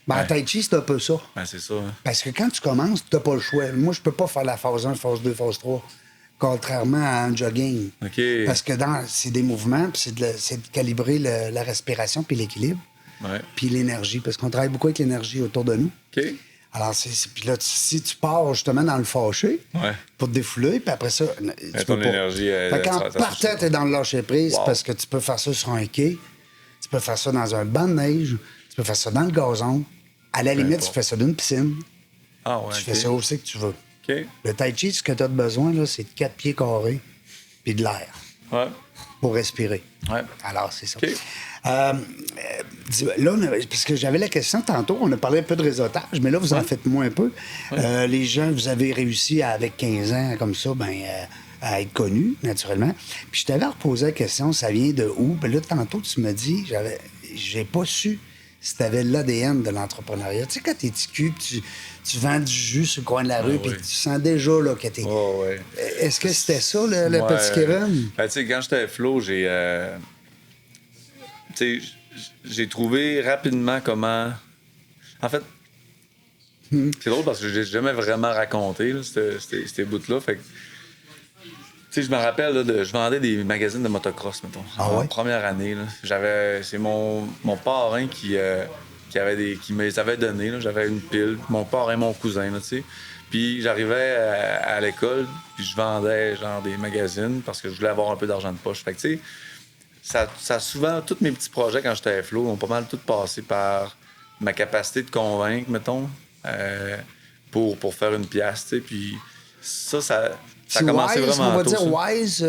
En tai chi, c'est un peu ça. Ben, c'est ça. Hein. Parce que quand tu commences, t'as pas le choix. Moi, je peux pas faire la phase 1, phase 2, phase 3. Contrairement à un jogging. OK. Parce que c'est des mouvements, puis c'est de calibrer la respiration puis l'équilibre. Ouais. Puis l'énergie, parce qu'on travaille beaucoup avec l'énergie autour de nous. OK. Alors, puis là, si tu pars justement dans le fâché pour te défouler, puis après ça, tu peux pas. Énergie, fait qu'en partant, t'es dans le lâcher-prise parce que tu peux faire ça sur un quai, tu peux faire ça dans un banc de neige, tu peux faire ça dans le gazon. À la limite, tu fais ça d'une piscine. Ah ouais, tu fais ça aussi que tu veux. OK. Le tai chi, ce que tu as besoin, là, c'est de 4 pieds carrés puis de l'air pour respirer. Ouais. Alors, c'est ça. OK. Là, parce que j'avais la question tantôt, on a parlé un peu de réseautage, mais là, vous en faites moins un peu. Les gens, vous avez réussi avec 15 ans comme ça, à être connus, naturellement. Puis je t'avais reposé la question, ça vient de où? Puis là, tantôt, tu me dis, j'ai pas su si tu avais l'ADN de l'entrepreneuriat. Tu sais, quand t'es petit cul, tu vends du jus sur le coin de la rue, puis tu sens déjà là, que t'es... Est-ce que c'était ça, le petit Kevin? Ben, tu sais, quand j'étais à Flo, j'ai... tu sais, j'ai trouvé rapidement comment... En fait, c'est drôle parce que j'ai jamais vraiment raconté là, ces bouts-là. Fait que, tu sais, je me rappelle, là, je vendais des magazines de motocross, mettons. En première année, là, c'est mon parrain qui me les avait donnés. Là. J'avais une pile. Mon parrain, mon cousin, là, tu sais. Puis j'arrivais à l'école, puis je vendais genre des magazines parce que je voulais avoir un peu d'argent de poche. Fait que, tu sais, ça souvent, tous mes petits projets quand j'étais à Flow ont pas mal tout passé par ma capacité de convaincre, mettons, pour faire une pièce, tu sais. Puis ça a commencé wise, vraiment on va tôt, dire ça. Wise,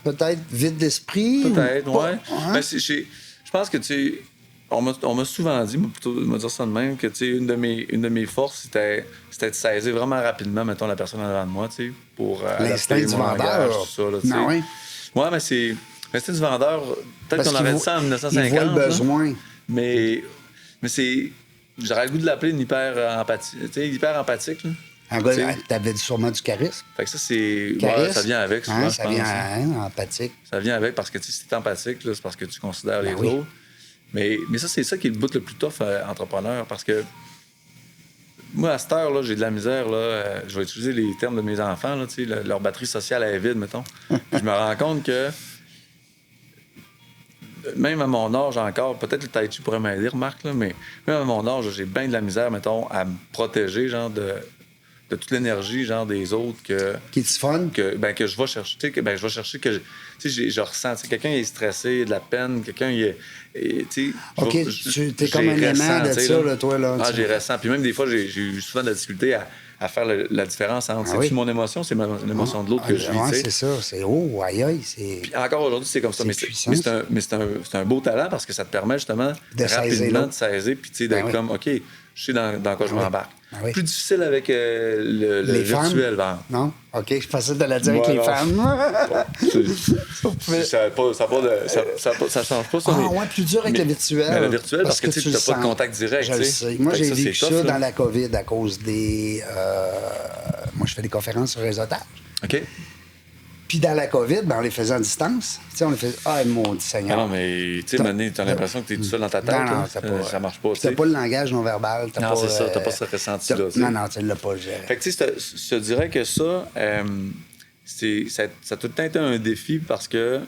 peut-être vide d'esprit. Peut-être, ou... ouais. Hein? Mais je pense que, tu sais, on m'a souvent dit, plutôt me dire ça de même, que, tu sais, une de mes forces, c'était de saisir vraiment rapidement, mettons, la personne en avant de moi, tu sais, pour l'instinct adapter du mon langage, vendeur. tout ça, là, tu sais. Non, oui. Ouais, mais c'est... L'instinct du vendeur, peut-être Parce qu'on aurait qu'il dit ça en il 1950. voit le là. besoin. Mais c'est... J'aurais le goût de l'appeler une hyper-empathie. Tu sais, hyper-empathique, là. Un Tu sais. gars, t'avais sûrement du charisme. Fait que ça, c'est... Charisme. Ouais, ça vient avec, souvent, Hein, je ça pense. vient hein. empathique. Ça vient avec parce que, tu sais, si t'es empathique, là, c'est parce que tu considères les oui. autres. Mais ça, c'est ça qui est le bout le plus tough entrepreneur. Parce que moi, à cette heure, là, j'ai de la misère. Là, je vais utiliser les termes de mes enfants. Là, tu sais, leur batterie sociale est vide, mettons. Puis je me rends compte que même à mon âge encore, peut-être le tai chi pourrait m'aider, remarque, là, mais même à mon âge, j'ai bien de la misère, mettons, à me protéger, genre, de toute l'énergie, genre, des autres Qui est fun? que je vais chercher, tu sais, je vais chercher que, tu sais, je ressens, tu sais, quelqu'un il est stressé, de la peine, quelqu'un il est, tu sais... OK, t'es comme un aimant de ça, là, toi, là. Ah, j'ai ressent, puis même des fois, j'ai eu souvent de la difficulté à faire la différence entre, c'est-tu mon émotion, c'est l'émotion de l'autre que je vis, tu sais. c'est ça, c'est aïe, aïe, c'est... Puis encore aujourd'hui, c'est comme ça. C'est Mais c'est un beau talent parce que ça te permet justement rapidement de saisir puis tu sais, d'être comme, OK, je sais dans quoi je m'embarque. Oui. Plus difficile avec le les virtuel, femmes? Non? OK, je pensais de la dire avec les femmes. Ça change pas ça. Ouais, plus dur avec le virtuel. Mais le virtuel, parce que tu n'as pas de sens. contact direct. Je le sais. Moi, j'ai vécu ça dans la COVID à cause des... moi, je fais des conférences sur réseautage. OK. Puis dans la COVID, on les faisait en distance. Tu sais, on les faisait... Ah, mon Seigneur. Ah non, mais tu sais, Mané, tu as l'impression que tu es tout seul dans ta tête. Non, ça marche pas. Tu n'as pas le langage non-verbal. Non, c'est ça. Tu n'as pas ce ressenti-là. Non, tu ne l'as pas géré. Fait que tu sais, je te dirais que ça, ça a tout le temps été un défi parce que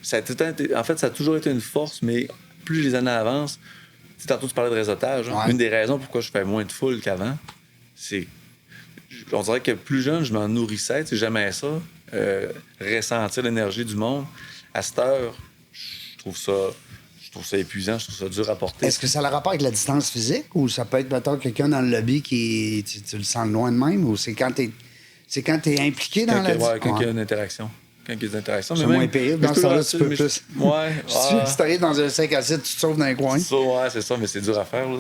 ça a toujours été une force, mais plus les années avancent, tu sais, tantôt tu parlais de réseautage. Hein? Une des raisons pourquoi je fais moins de foule qu'avant, c'est on dirait que plus jeune, je m'en nourrissais, tu sais, j'aimais ça, ressentir l'énergie du monde. À cette heure, je trouve ça épuisant, je trouve ça dur à porter. Est-ce que ça a le rapport avec la distance physique ou ça peut être, mettons, quelqu'un dans le lobby qui tu le sens loin de même ou c'est quand t'es impliqué dans la... Quand il y a une interaction. Quand il y a des interactions. C'est moins pire. Dans ce temps-là, tu peux plus... Ouais. Si t'arrives dans un 5 à 7, tu te sauves dans un coin. Ça, ouais, c'est ça, mais c'est dur à faire. Là,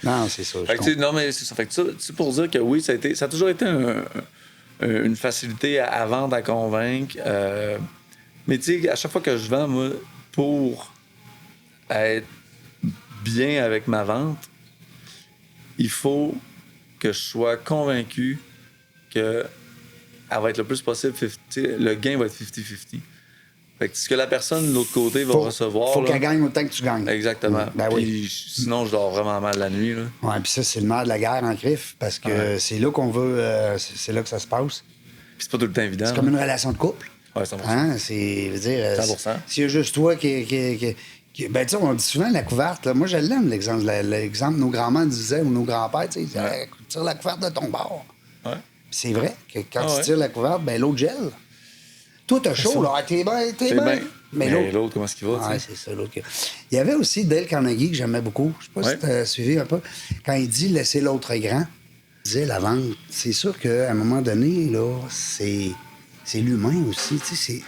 Non, c'est ça. Fait que, non, mais c'est ça. Fait que ça, pour dire que oui, ça a toujours été une facilité à vendre, à convaincre. Mais tu sais, à chaque fois que je vends, moi, pour être bien avec ma vente, il faut que je sois convaincu que elle va être le plus possible, le gain va être 50-50. Fait que ce que la personne de l'autre côté va recevoir... Faut qu'elle gagne autant que tu gagnes. Exactement. Ben oui. Sinon, je dors vraiment mal la nuit. Là. Oui, puis ça, c'est le nerf de la guerre en griffe parce que c'est là qu'on veut... c'est là que ça se passe. Puis c'est pas tout le temps évident. C'est comme une relation de couple. Oui, 100%. Hein? C'est, je veux dire... 100%. S'il y a juste toi qui ben, tu sais, on dit souvent la couverte. Là. Moi, je l'aime, l'exemple. L'exemple, nos grands-mères disaient, ou nos grands-pères, tu sais, tire la couverte de ton bord. Ouais. C'est vrai que quand tu tires la couverte, ben l'autre gèle. Toi, t'as chaud, là. T'es bien. Mais l'autre, comment est-ce qu'il va? Oui, c'est ça, l'autre. Il y avait aussi Dale Carnegie, que j'aimais beaucoup. Je sais pas si tu as suivi un peu. Quand il dit « laisser l'autre grand », il disait la vente. C'est sûr qu'à un moment donné, là, c'est l'humain aussi. Tu sais,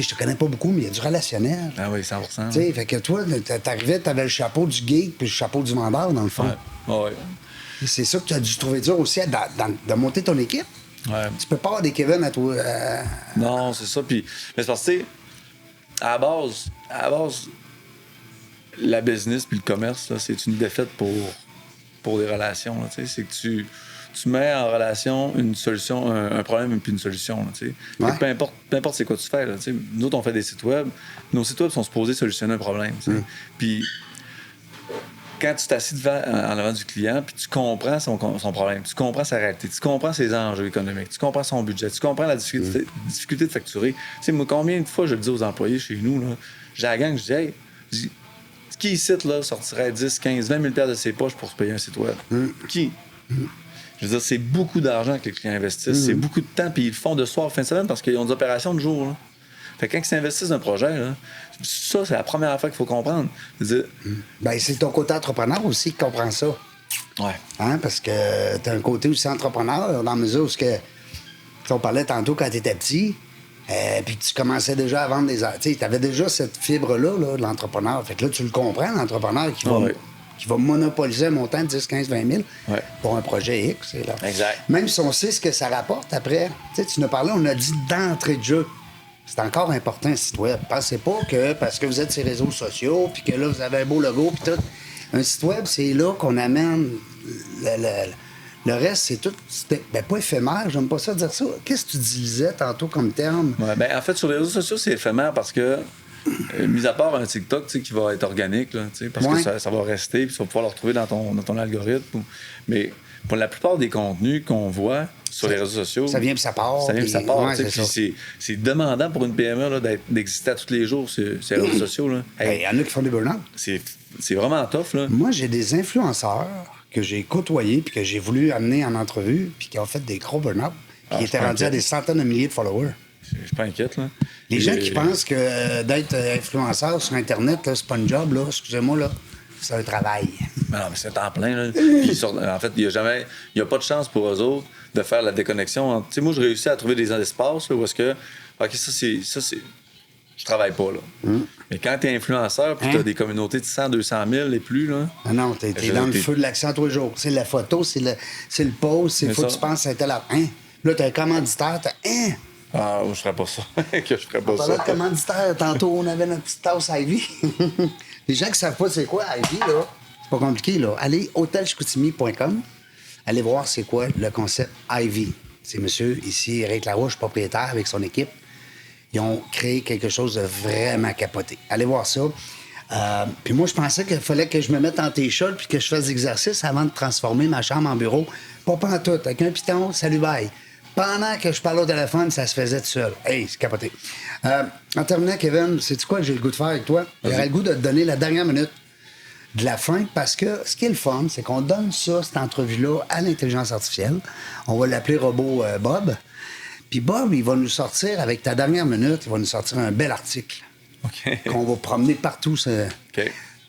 je te connais pas beaucoup, mais il y a du relationnel. Ah oui, 100%. Tu sais, fait que toi, t'arrivais, t'avais le chapeau du geek puis le chapeau du vendeur, dans le fond. Ouais. Et c'est ça que tu as dû trouver dur aussi de monter ton équipe. Ouais. Tu peux pas avoir des Kevin à toi. Non, c'est ça. Puis, mais c'est parce que, tu sais, à la base, la business puis le commerce, là, c'est une défaite pour des relations. C'est que tu tu mets en relation une solution, un problème et puis une solution. Là, tu sais. Ouais. Peu importe c'est quoi tu fais. Là, tu sais. Nous autres, on fait des sites web. Nos sites web sont supposés solutionner un problème. Tu sais. Puis quand tu t'assis en avant du client, puis tu comprends son problème, tu comprends sa réalité, tu comprends ses enjeux économiques, tu comprends son budget, tu comprends la difficulté de facturer. Tu sais, moi, combien de fois je le dis aux employés chez nous, là, j'ai la gang, je dis, hey, qui ici là, sortirait 10, 15, 20 000 de ses poches pour se payer un site web? Qui? Je veux dire, c'est beaucoup d'argent que les clients investissent, c'est beaucoup de temps, puis ils le font de soir, fin de semaine, parce qu'ils ont des opérations de jour. Là. Fait que quand ils s'investissent dans un projet, là, ça, c'est la première affaire qu'il faut comprendre. Ben, c'est ton côté entrepreneur aussi qui comprend ça. Ouais. Hein? Parce que tu as un côté aussi entrepreneur, dans la mesure où on parlait tantôt quand tu étais petit, puis tu commençais déjà à vendre des... Tu avais déjà cette fibre-là là, de l'entrepreneur. Fait que là, tu le comprends, l'entrepreneur qui va monopoliser un montant de 10, 15, 20 000 pour un projet X. Là. Exact. Même si on sait ce que ça rapporte après. Tu nous as parlé, on a dit d'entrée de jeu. C'est encore important, un site web. Pensez pas que parce que vous êtes sur les réseaux sociaux, puis que là, vous avez un beau logo, puis tout. Un site web, c'est là qu'on amène le reste, c'est tout. Ben, pas éphémère, j'aime pas ça dire ça. Qu'est-ce que tu disais tantôt comme terme? Ouais, ben, en fait, sur les réseaux sociaux, c'est éphémère parce que, mis à part un TikTok qui va être organique, là, parce que ça va rester, puis tu vas pouvoir le retrouver dans ton algorithme. Mais pour la plupart des contenus qu'on voit sur les réseaux sociaux... Ça vient puis ça part. Ça vient puis ça part. Ouais, c'est demandant pour une PME là, d'exister à tous les jours sur les réseaux sociaux. Il y en a qui font des burn-out. C'est vraiment tough. Là. Moi, j'ai des influenceurs que j'ai côtoyés puis que j'ai voulu amener en entrevue puis qui ont fait des gros burn-out puis qui étaient rendus à des centaines de milliers de followers. Je suis pas inquiète. Là. Les gens qui pensent que d'être influenceur sur Internet, là, c'est pas un job, là, excusez-moi, là, c'est un travail. Non, mais c'est en plein. Là. En fait, il n'y a pas de chance pour eux autres de faire la déconnexion. Tu sais, moi, je réussis à trouver des espaces là, où est-ce que... OK, ça, c'est... Je travaille pas, là. Mais quand tu es influenceur, puis tu as des communautés de 100, 200 000 et plus, là... Non, t'es dans le feu de l'action tous les jours. C'est la photo, c'est le post, c'est faut que tu penses à tel heure. Hein? Là, t'as un commanditaire, Hein? Ah, je ferais pas ça. Que je ferais pas ça. Parlant de commanditaire, tantôt, on avait notre petite tasse Ivy. Les gens qui savent pas c'est quoi Ivy, là, c'est pas compliqué, là. Allez, hôtelchicoutimi.com. Allez voir c'est quoi le concept Ivy. C'est monsieur ici, Éric Larouche, propriétaire, avec son équipe. Ils ont créé quelque chose de vraiment capoté. Allez voir ça. Puis moi, je pensais qu'il fallait que je me mette en t-shirt puis que je fasse l'exercice avant de transformer ma chambre en bureau. Pas pantoute, avec un piton, salut, bye. Pendant que je parlais au téléphone, ça se faisait tout seul. Hey, c'est capoté. En terminant, Kevin, sais-tu quoi que j'ai le goût de faire avec toi? J'aurais le goût de te donner la dernière minute de la fin parce que ce qui est le fun, c'est qu'on donne ça, cette entrevue-là, à l'intelligence artificielle. On va l'appeler robot Bob. Puis Bob, il va nous sortir, avec ta dernière minute, il va nous sortir un bel article qu'on va promener partout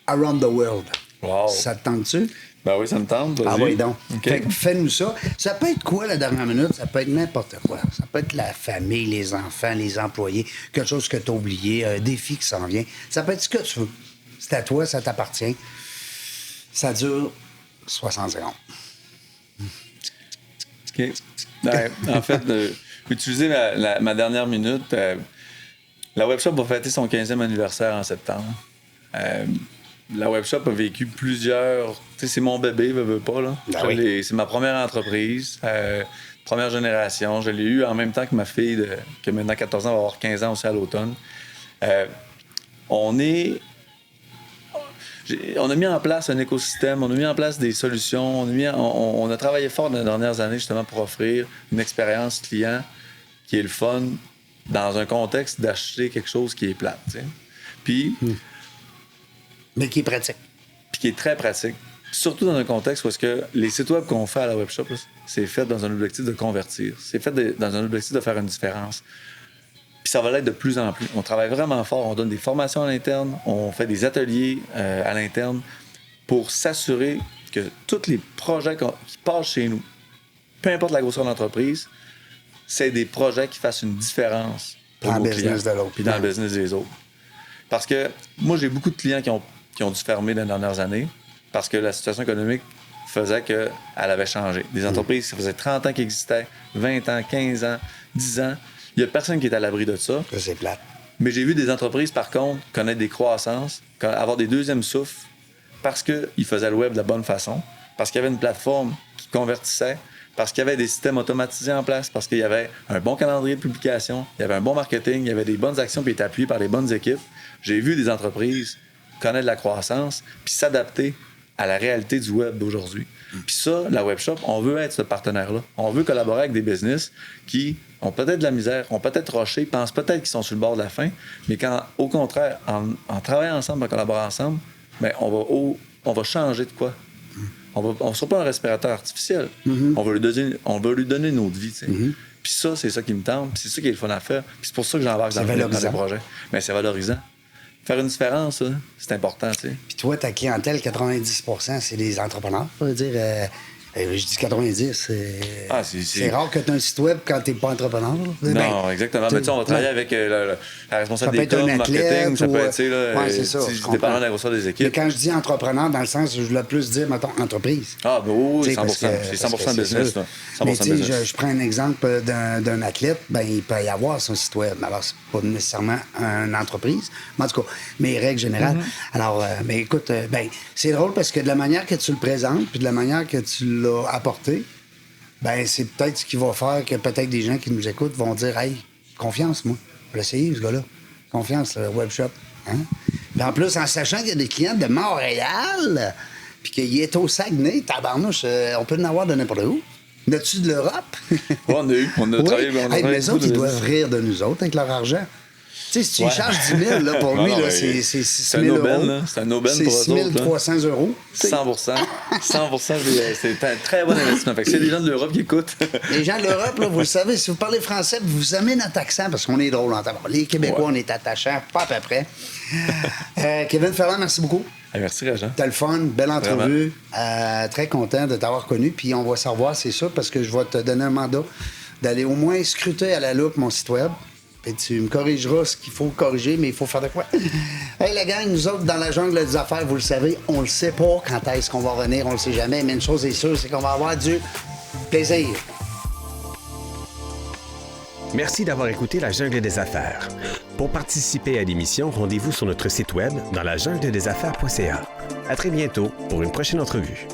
around the world. Wow. Ça te tente-tu? Ben oui, ça me tente. Ah oui, donc. Okay. Fait que fais-nous ça. Ça peut être quoi, la dernière minute? Ça peut être n'importe quoi. Ça peut être la famille, les enfants, les employés, quelque chose que tu as oublié, un défi qui s'en vient. Ça peut être ce que tu veux. C'est à toi, ça t'appartient. Ça dure 60 secondes. OK. En fait, utiliser ma dernière minute. La webshop va fêter son 15e anniversaire en septembre. La webshop a vécu plusieurs... Tu sais, c'est mon bébé, veux pas, là. Oui. C'est ma première entreprise, première génération. Je l'ai eu en même temps que ma fille, qui a maintenant 14 ans, va avoir 15 ans aussi à l'automne. On a mis en place un écosystème, on a mis en place des solutions, on a travaillé fort dans les dernières années justement pour offrir une expérience client qui est le fun dans un contexte d'acheter quelque chose qui est plate. Tu sais. Puis... Mais qui est pratique. Puis qui est très pratique. Surtout dans un contexte où est-ce que les sites web qu'on fait à la webshop, là, c'est fait dans un objectif de convertir. C'est fait dans un objectif de faire une différence. Puis ça va l'être de plus en plus. On travaille vraiment fort. On donne des formations à l'interne. On fait des ateliers à l'interne pour s'assurer que tous les projets qui passent chez nous, peu importe la grosseur de l'entreprise, c'est des projets qui fassent une différence pour nos clients. Puis dans le business des autres. Parce que moi, j'ai beaucoup de clients qui ont dû fermer dans les dernières années parce que la situation économique faisait qu'elle avait changé. Des entreprises, ça faisait 30 ans qu'elles existaient, 20 ans, 15 ans, 10 ans. Il n'y a personne qui est à l'abri de ça. Ça, c'est plate. Mais j'ai vu des entreprises, par contre, connaître des croissances, avoir des deuxièmes souffles parce qu'ils faisaient le web de la bonne façon, parce qu'il y avait une plateforme qui convertissait, parce qu'il y avait des systèmes automatisés en place, parce qu'il y avait un bon calendrier de publication, il y avait un bon marketing, il y avait des bonnes actions qui étaient appuyées par les bonnes équipes. J'ai vu des entreprises connaître de la croissance puis s'adapter à la réalité du web d'aujourd'hui. Puis ça, la webshop, on veut être ce partenaire-là. On veut collaborer avec des business qui ont peut-être de la misère, ont peut-être rushé, pensent peut-être qu'ils sont sur le bord de la fin, mais quand, au contraire, en travaillant ensemble, en collaborant ensemble, bien, on va changer de quoi? On ne sera pas un respirateur artificiel. On va lui donner une autre vie. Puis ça, c'est ça qui me tente, puis c'est ça qui est le fun à faire. Puis c'est pour ça que j'embarque dans les projets. Mais c'est valorisant. Faire une différence, là, c'est important, tu sais. Puis toi, ta clientèle, 90%, c'est des entrepreneurs, on va dire. Je dis 90, c'est rare que tu aies un site web quand tu n'es pas entrepreneur. Non, exactement. Mais tu sais, on va travailler avec la responsable des com, marketing, ça peut être, tu sais, là, dépendant de la grosseur des équipes. Mais quand je dis entrepreneur, dans le sens, je voulais plus dire, mettons, entreprise. Ah, ben oui, 100%. C'est 100% business, là. 100% mais tu business. sais, je prends un exemple d'un athlète, ben il peut y avoir son site web. Alors, c'est pas nécessairement une entreprise, mais en tout cas, mes règles générales. Alors, mais écoute, ben c'est drôle parce que de la manière que tu le présentes, puis de la manière que tu l'as apporté, ben c'est peut-être ce qui va faire que peut-être des gens qui nous écoutent vont dire « Hey, confiance, moi. Je vais l'essayer, ce gars-là. Confiance, le webshop. Hein? » Puis en plus, en sachant qu'il y a des clients de Montréal, puis qu'il est au Saguenay, tabarnouche, on peut en avoir de n'importe où. N'as-tu de l'Europe? On a eu. On a travaillé. Mais les autres, ils doivent rire de nous autres avec leur argent. Tu sais, si tu lui charges 10 000, là, pour lui, là, c'est 6 000 €. C'est un aubaine pour eux autres. C'est 6 300 €. 100%. C'est un très bon investissement. Fait que c'est les gens de l'Europe qui écoutent. Les gens de l'Europe, là, vous le savez, si vous parlez français, vous aimez notre accent parce qu'on est drôle en tabac. Les Québécois, on est attachants, pas à peu près. Kevin Ferland, merci beaucoup. Merci, Régent. T'as le fun, belle entrevue. Très content de t'avoir connu. Puis on va savoir, c'est sûr, parce que je vais te donner un mandat d'aller au moins scruter à la loupe mon site web. Et tu me corrigeras ce qu'il faut corriger, mais il faut faire de quoi? Hey, la gang, nous autres, dans la jungle des affaires, vous le savez, on le sait pas quand est-ce qu'on va revenir, on le sait jamais, mais une chose est sûre, c'est qu'on va avoir du plaisir. Merci d'avoir écouté La Jungle des Affaires. Pour participer à l'émission, rendez-vous sur notre site web dans lajungledesaffaires.ca. À très bientôt pour une prochaine entrevue.